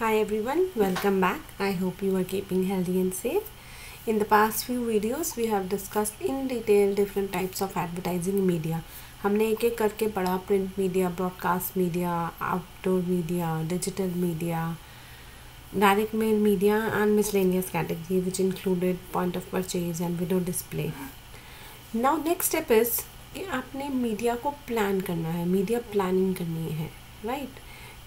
Hi everyone, welcome back. I hope you are keeping healthy and safe. In the past few videos, we have discussed in detail different types of advertising media. हमने एक एक करके पढ़ा print media, broadcast media, outdoor media, digital media, direct mail media and miscellaneous category which included point of purchase and video display. Now next step is कि आपने media को plan करना है, मीडिया प्लानिंग करनी है, right?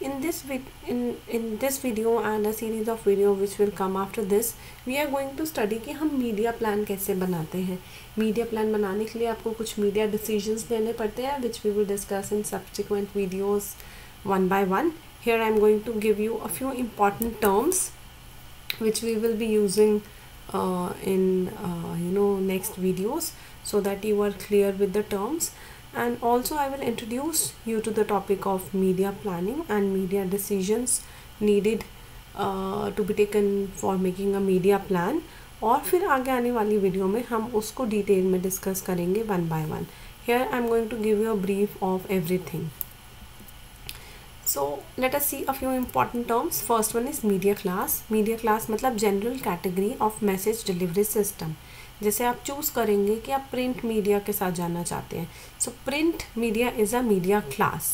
In this video and a series of video which will come after this, we are going to study कि हम media plan कैसे बनाते हैं. मीडिया प्लान बनाने के लिए आपको कुछ मीडिया डिसीजंस लेने पड़ते हैं which we will discuss in subsequent videos one by one. Here I am going to give you a few important terms which we will be using in next videos so that you are clear with the terms. And also I will introduce you to the topic of media planning and media decisions needed to be taken for making a media plan. और फिर आगे आने वाली video में हम उसको detail में discuss करेंगे one by one. Here I am going to give you a brief of everything. So let us see a few important terms. First one is media class. Media class मतलब general category of message delivery system. जैसे आप choose करेंगे कि आप print media के साथ जाना चाहते हैं. So print media is a media class.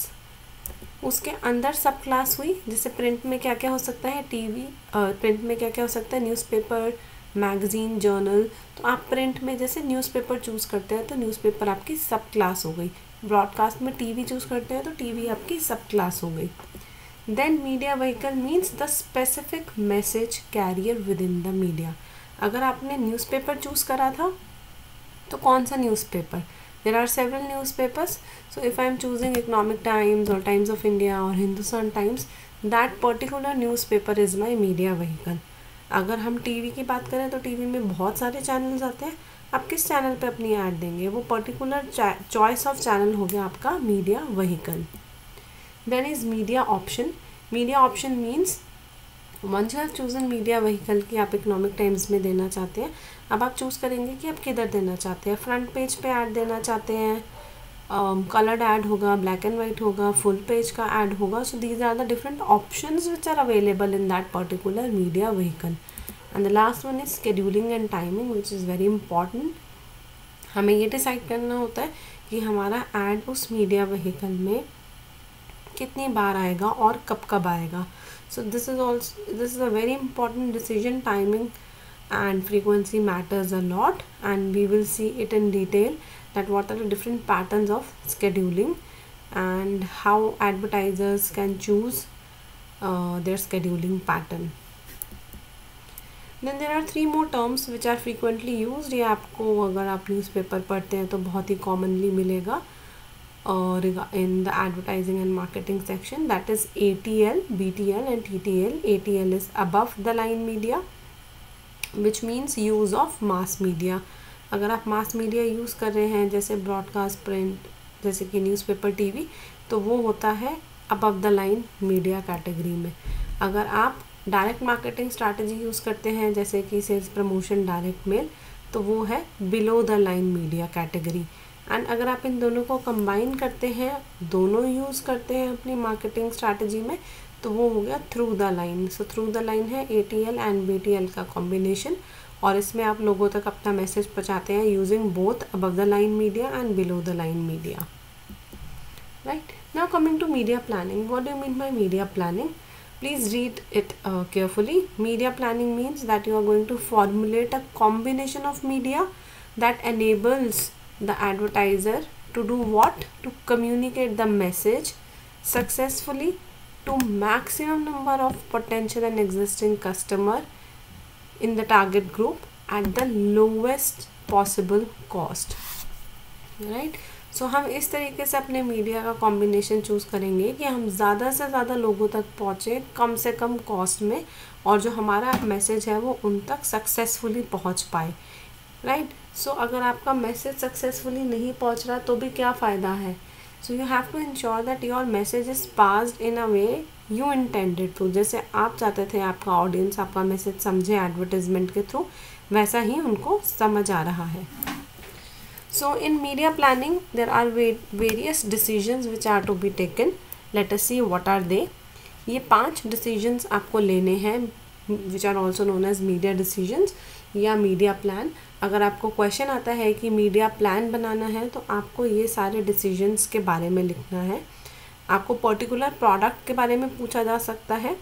उसके अंदर सब क्लास हुई. जैसे प्रिंट में क्या क्या हो सकता है, टीवी, प्रिंट में क्या क्या हो सकता है, न्यूज़पेपर, मैगज़ीन, जर्नल. तो आप प्रिंट में जैसे न्यूज़पेपर चूज़ करते हैं तो न्यूज़पेपर आपकी सब क्लास हो गई. ब्रॉडकास्ट में टीवी चूज़ करते हैं तो टीवी आपकी सब क्लास हो गई. Then media vehicle means the specific message carrier within the media. अगर आपने न्यूज़पेपर चूज़ करा था तो कौन सा newspaper, there are several newspapers. So if I am choosing Economic Times और टाइम्स ऑफ इंडिया और Hindustan Times, that particular newspaper is my media vehicle. अगर हम टीवी की बात करें तो टीवी में बहुत सारे चैनल्स आते हैं. आप किस चैनल पे अपनी ऐड देंगे, वो पर्टिकुलर चॉइस ऑफ चैनल हो गया आपका media vehicle. Then is media option. Media option means once you have chosen media vehicle कि आप इकोनॉमिक टाइम्स में देना चाहते हैं. अब आप चूज़ करेंगे कि आप किधर देना चाहते हैं. फ्रंट पेज पे ऐड देना चाहते हैं, कलर्ड ऐड होगा, ब्लैक एंड वाइट होगा, फुल पेज का ऐड होगा. So these are the different options which are available in that particular media vehicle. And the last one is scheduling and timing which is very important. हमें ये decide करना होता है कि हमारा ऐड उस मीडिया व्हीकल में कितनी बार आएगा और कब कब आएगा. So this is a very important decision. Timing and frequency matters a lot, and we will see it in detail that what are the different patterns of scheduling and how advertisers can choose their scheduling pattern. Then there are three more terms which are frequently used. ये आपको अगर आप newspaper पढ़ते हैं तो बहुत ही commonly मिलेगा in the advertising and marketing section, that is ATL, BTL and TTL. ATL is above the line media which means use of mass media. अगर आप mass media यूज़ कर रहे हैं जैसे ब्रॉडकास्ट, प्रिंट, जैसे कि न्यूज़पेपर, टीवी, तो वो होता है above the line media category में. अगर आप डायरेक्ट मार्केटिंग स्ट्रैटेजी यूज़ करते हैं जैसे कि सेल्स प्रमोशन, डायरेक्ट मेल, तो वो है below the line media category. And अगर आप इन दोनों को कंबाइन करते हैं, दोनों यूज़ करते हैं अपनी मार्केटिंग स्ट्रैटेजी में, तो वो हो गया through the line. So through the line है ATL एंड BTL का कॉम्बिनेशन, और इसमें आप लोगों तक अपना मैसेज पहुंचाते हैं using both above the line media and below the line media. Right, now coming to media planning. What do you mean by media planning? Please read it carefully. Media planning means that you are going to formulate a combination of media that enables the advertiser to do what? To communicate the message successfully to maximum number of potential and existing customer in the target group at the lowest possible cost. Right? सो हम इस तरीके से अपने media का combination choose करेंगे कि हम ज़्यादा से ज़्यादा लोगों तक पहुँचे कम से कम कॉस्ट में, और जो हमारा मैसेज है वो उन तक सक्सेसफुली पहुँच पाए. राइट, सो अगर आपका मैसेज सक्सेसफुली नहीं पहुँच रहा तो भी क्या फ़ायदा है. So you have to ensure that your message is passed in a way you intended to. जैसे आप चाहते थे आपका ऑडियंस आपका मैसेज समझे एडवर्टाइजमेंट के थ्रू, वैसा ही उनको समझ आ रहा है. So in media planning there are various decisions which are to be taken. Let us see what are they. ये 5 डिसीजंस आपको लेने हैं which are also known as media decisions या मीडिया प्लान। अगर आपको क्वेश्चन आता है कि मीडिया प्लान बनाना है तो आपको ये सारे डिसीजंस के बारे में लिखना है। आपको पर्टिकुलर प्रोडक्ट के बारे में पूछा जा सकता है,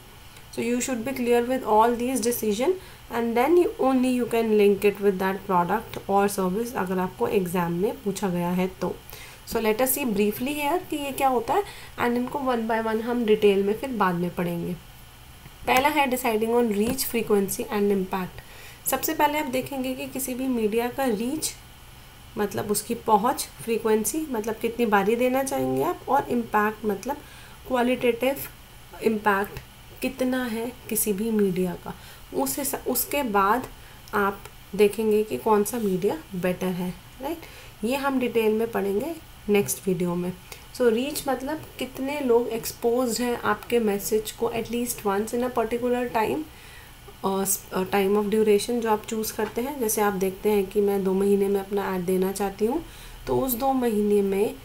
so you should be clear with all these decision and then only you can link it with that product और सर्विस अगर आपको एग्जाम में पूछा गया है तो। So let us see briefly here कि ये क्या होता है एंड इनको वन बाय वन हम डिटेल में फिर बाद में पढ़ेंगे। पहला है deciding on reach, frequency and impact. सबसे पहले आप देखेंगे कि किसी भी मीडिया का रीच मतलब उसकी पहुंच, फ्रीक्वेंसी मतलब कितनी बारी देना चाहेंगे आप, और इम्पैक्ट मतलब क्वालिटेटिव इम्पैक्ट कितना है किसी भी मीडिया का। उसके बाद आप देखेंगे कि कौन सा मीडिया बेटर है, राइट। ये हम डिटेल में पढ़ेंगे नेक्स्ट वीडियो में। सो रीच मतलब कितने लोग एक्सपोज्ड हैं आपके मैसेज को at least once in a particular time of duration जो आप चूज़ करते हैं। जैसे आप देखते हैं कि मैं 2 महीने में अपना ऐड देना चाहती हूँ, तो उस 2 महीने में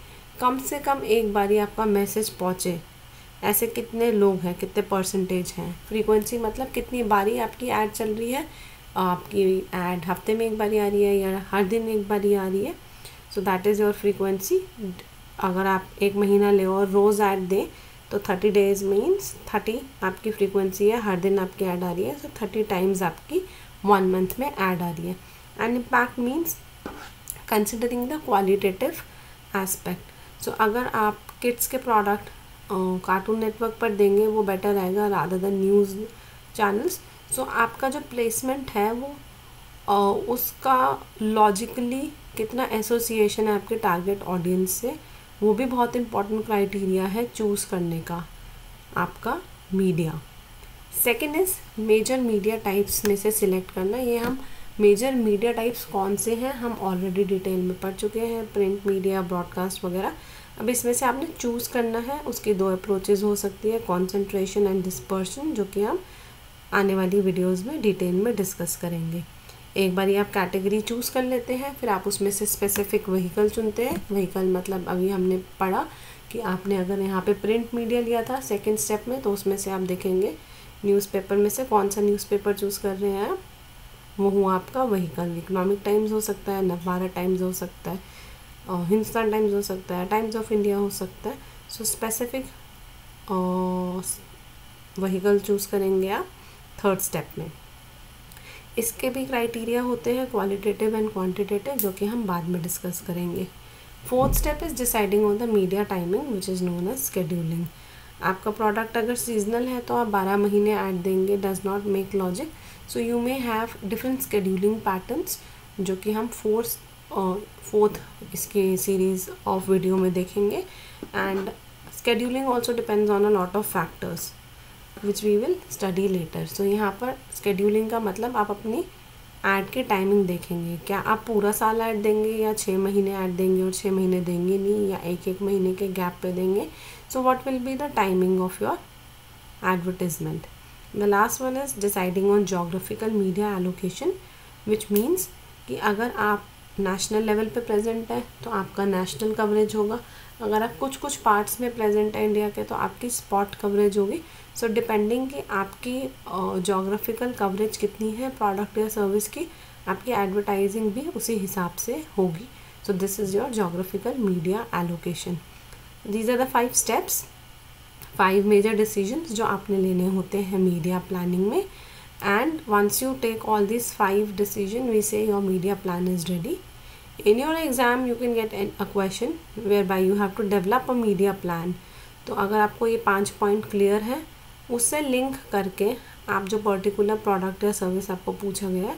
कम से कम एक बारी आपका मैसेज पहुँचे, ऐसे कितने लोग हैं, कितने परसेंटेज हैं। फ्रीक्वेंसी मतलब कितनी बारी आपकी ऐड चल रही है, आपकी ऐड हफ्ते में एक बारी आ रही है या हर दिन एक बारी आ रही है, so that is your frequency. अगर आप 1 महीना ले और रोज़ ऐड दें तो 30 डेज मीन्स 30 आपकी फ्रीक्वेंसी है, हर दिन आपकी ऐड आ रही है, सो 30 टाइम्स आपकी 1 मंथ में ऐड आ रही है। And impact means considering the qualitative aspect. So अगर आप किड्स के प्रोडक्ट कार्टून नेटवर्क पर देंगे वो बेटर रहेगा रादर देन न्यूज़ चैनल्स। सो आपका जो प्लेसमेंट है वो उसका लॉजिकली कितना एसोसिएशन है आपके टारगेट ऑडियंस से, वो भी बहुत इंपॉर्टेंट क्राइटेरिया है चूज़ करने का आपका media. Second is major media types में से सिलेक्ट करना। ये हम मेजर मीडिया टाइप्स कौन से हैं हम ऑलरेडी डिटेल में पढ़ चुके हैं, प्रिंट मीडिया, ब्रॉडकास्ट वगैरह। अब इसमें से आपने चूज़ करना है। उसकी 2 अप्रोचेज़ हो सकती है, कॉन्सेंट्रेशन एंड डिस्पर्शन, जो कि हम आने वाली वीडियोज़ में डिटेल में डिस्कस करेंगे। एक बार आप कैटेगरी चूज़ कर लेते हैं, फिर आप उसमें से स्पेसिफिक व्हीकल चुनते हैं। व्हीकल मतलब अभी हमने पढ़ा कि आपने अगर यहाँ पे प्रिंट मीडिया लिया था सेकंड स्टेप में, तो उसमें से आप देखेंगे न्यूज़पेपर में से कौन सा न्यूज़पेपर चूज़ कर रहे हैं आप, वो हुआ आपका व्हीकल। इकोनॉमिक टाइम्स हो सकता है, नवभारत टाइम्स हो सकता है, हिंदुस्तान टाइम्स हो सकता है, टाइम्स ऑफ इंडिया हो सकता है। सो स्पेसिफिक व्हीकल चूज़ करेंगे आप थर्ड स्टेप में। इसके भी क्राइटेरिया होते हैं क्वालिटेटिव एंड क्वांटिटेटिव, जो कि हम बाद में डिस्कस करेंगे। Fourth step is deciding on the media timing which is known as scheduling. आपका प्रोडक्ट अगर सीजनल है तो आप 12 महीने ऐड देंगे, does not make logic. So you may have different scheduling patterns, जो कि हम फोर्थ इसकी सीरीज़ ऑफ वीडियो में देखेंगे। And scheduling also depends on a lot of factors which we will study later. So यहाँ पर scheduling का मतलब आप अपनी ऐड की टाइमिंग देखेंगे, क्या आप पूरा साल ऐड देंगे या 6 महीने ऐड देंगे और 6 महीने देंगे नहीं, या एक महीने के गैप पे देंगे। So what will be the timing of your advertisement. The last one is deciding on geographical media allocation, which means कि अगर आप नेशनल लेवल पे प्रेजेंट है तो आपका नेशनल कवरेज होगा, अगर आप कुछ पार्ट्स में प्रेजेंट है इंडिया के तो आपकी स्पॉट कवरेज होगी। सो डिपेंडिंग कि आपकी जोग्राफिकल कवरेज कितनी है प्रोडक्ट या सर्विस की, आपकी एडवर्टाइजिंग भी उसी हिसाब से होगी। So this is your geographical media allocation. These are the 5 steps, 5 major decisions जो आपने लेने होते हैं मीडिया प्लानिंग में। And once you take all this 5 decision we say your media plan is ready. In your exam you can get a question whereby you have to develop a media plan। तो अगर आपको ये 5 point clear है, उससे link करके आप जो particular product या सर्विस आपको पूछा गया है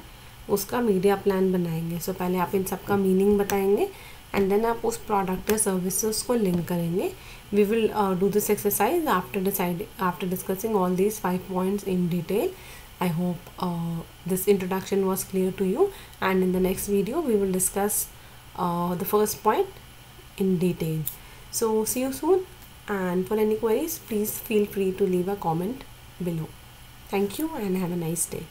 उसका मीडिया प्लान बनाएंगे। सो पहले आप इन सब का मीनिंग बताएंगे एंड देन आप उस प्रोडक्ट या सर्विसेज को लिंक करेंगे। We will do this exercise after discussing all these 5 points in detail. I hope this introduction was clear to you, and in the next video we will discuss the first point in detail. So see you soon, and for any queries please feel free to leave a comment below. Thank you and have a nice day.